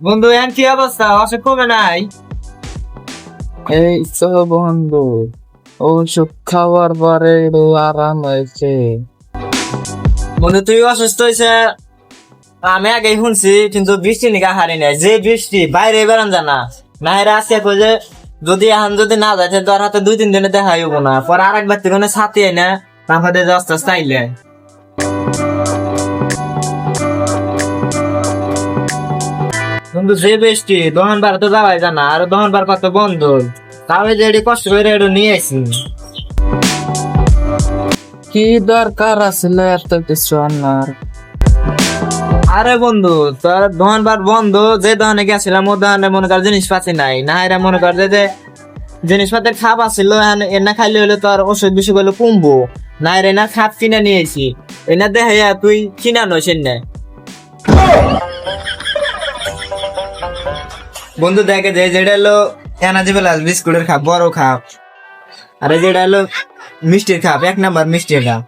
বন্ধু এখন কি অবস্থা? অসুখ কমে নাই? এই তো বন্ধু, ওষুধ খাওয়ার পরে একটু আরাম হয়েছে। বন্ধু তুই অসুস্থ হয়েছে আমি আগেই শুনছি, কিন্তু বৃষ্টি নিকা হারি নাই। যে বৃষ্টি বাইরে বেরান জানা না হেরা আছে কই যে যদি এখন যদি না যাচ্ছে তোর হাতে 2-3 দিনে দেখাই হবো না, পরে আর একবার থেকে ছাতি না তারপরে আস্তে আস্তে আইলে। বন্ধু যে বৃষ্টি দহন বার তো যাওয়াই জানা, আর দহন বার কত বন্ধ, তাহলে যে এটি কষ্ট করে একটু নিয়ে আসি। কি দরকার আছিল এত কিছু আনার? আরে বন্ধু তোর দোকান বার বন্ধ, যে দোকানে গেছিলাম ও দোকানে মনে কর জিনিসপাতি নাই, না এরা মনে কর যে জিনিসপাতির খাপ আছিল এনা খাইলে হলে তোর ওষুধ বেশি করলে কমবো না, এর না খাপ কিনে নিয়েছি এনা দেখে তুই কিনা নইস না। বন্ধু দেখে যে যেটা হলো এনার্জি প্লাস বিস্কুটের খাপ বড় খাপ, আর যেটা হলো মিষ্টির খাপ 1 নাম্বার মিষ্টির খাপ,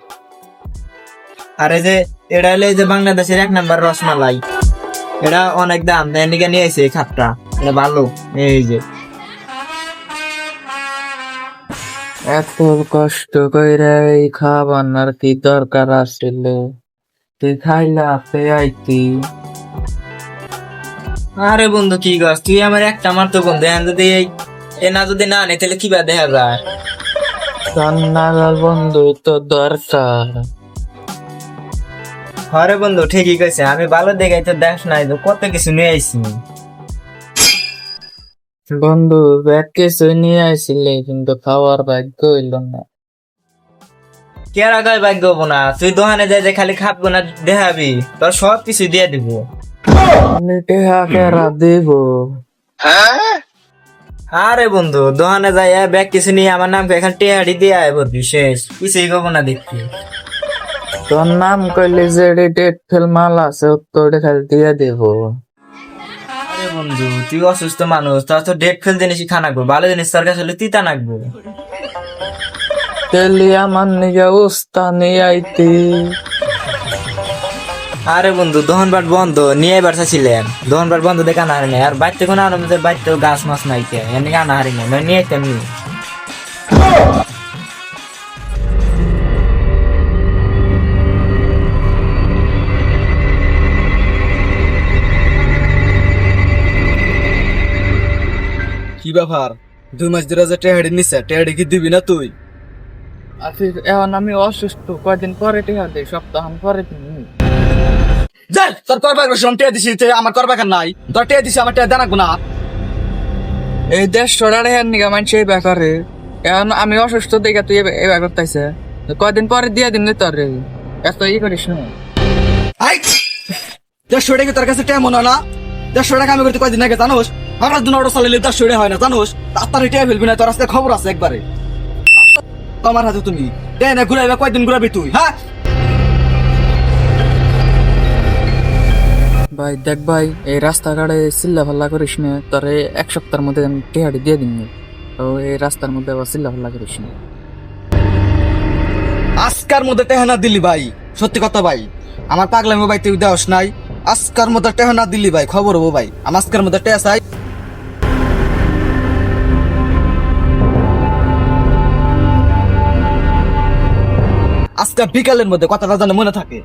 আর এই যে এটা হলো এই যে বাংলাদেশের 1 নাম্বার রসমালাই, এটা অনেক দাম এদিকে নিয়েছে এই খাপটা, এটা ভালো। এই যে এত কষ্ট কইরা এই খাবার কি দরকার আছিল? তুই খাইলে আপে আইতি। আরে বন্ধু কি গাছ তুই আমার একটা আমার তো বন্ধু এখন যদি এনা যদি না নেই তাহলে কিবা দেখা যায়। তোর নাগাল বন্ধু তো দরকার। আরে বন্ধু ঠিকই কইছে, আমি ভালো দেখাই তো দেখ নাই তো কত কিছু নিয়ে আইছি। বন্ধু ব্যাগ কিছু নিয়ে আসছিলে কিন্তু খাওয়ার ভাগ্য হইল না। কেরা গায়ে ভাগ্য হবো না, তুই দোকানে যাই যে খালি খাবো না দেখাবি, তোর সব কিছু দিয়ে দিব। টেহা কেরা দিব? আরে বন্ধু দোকানে যাই ব্যাগ কিছু নিয়ে আমার নাম এখন টিয়াড়ি দিয়ে আয় বলবি, শেষ কিছুই করবো না দেখবি। তোর নাম কইলে যে ডেট ফেল মাল আছে তোর খালি দিয়ে দেব। আরে বন্ধু তুই অসুস্থ মানুষ, তোর তো ডেট ফেল জিনিসই খানাকবো, ভালো জিনিস তোর কাছে হলে তিতা নাকবো। তেলি আমার নিয়ে উস্তা নিয়ে আইতি। আরে বন্ধু দোকানপাট বন্ধ নিয়ে এবার চাচ্ছিলেন, দোকানপাট বন্ধ দেখে আনা হারি নাই, আর বাড়িতে কোনো আমাদের বাড়িতে গাছ মাছ নাই কে এনে আনা হারি নাই, নয় নিয়ে আইতাম নি। কি ব্যাপার? 2 মাস ধরে যে টেহাড়ি নিছে, টেহাড়ি কি দিবি না তুই? আফিফ এখন আমি অসুস্থ, কয়দিন পরে টেহা দেই, সপ্তাহ পরে দিন। যাই তোর করবার সম টেহা দিছি, তুই আমার করবার নাই, তোর টেহা দিছি আমার টেহা দেনাক না। এই দেশ সরারে হেন নিগা মানুষ এই ব্যাপারে, এখন আমি অসুস্থ দেখে তুই এই ব্যাপার তাইছে, কয়দিন পরে দিয়ে দিন তোর রে, এত ই করিস না। আই 150 টাকা তোর কাছে টেহা মনে হয় না? 150 টাকা আমি করতে কয়দিন আগে জানোস? আমরা দুটো অটো চালাইলে 150 টাকা হয় না জানোস? তাড়াতাড়ি টেহা ফেলবি না, তোর আজকে খবর আছে একবারে। আমার হাতে তুমি টেহা না ঘুরাইবা, কয়দিন ঘুরাবি তুই? হ্যাঁ ভাই দেখ ভাই, এই রাস্তাঘাটে চিল্লা ফাল্লা করিস না, তোর 1 সপ্তাহের মধ্যে আমি টেহাটি দিয়ে দিন, তো এই রাস্তার মধ্যে আবার চিল্লা ফাল্লা করিস না। আজকার মধ্যে টেহা না দিলি ভাই, সত্যি কথা ভাই, আমার পাগলামি ভাই তুই দেওয়াস নাই। আজকার মধ্যে টেহা না দিলি ভাই খবর হবো ভাই, আমার আজকার মধ্যে টেহা চাই। আজকে বিকালের মধ্যে কথাটা যেন মনে থাকে।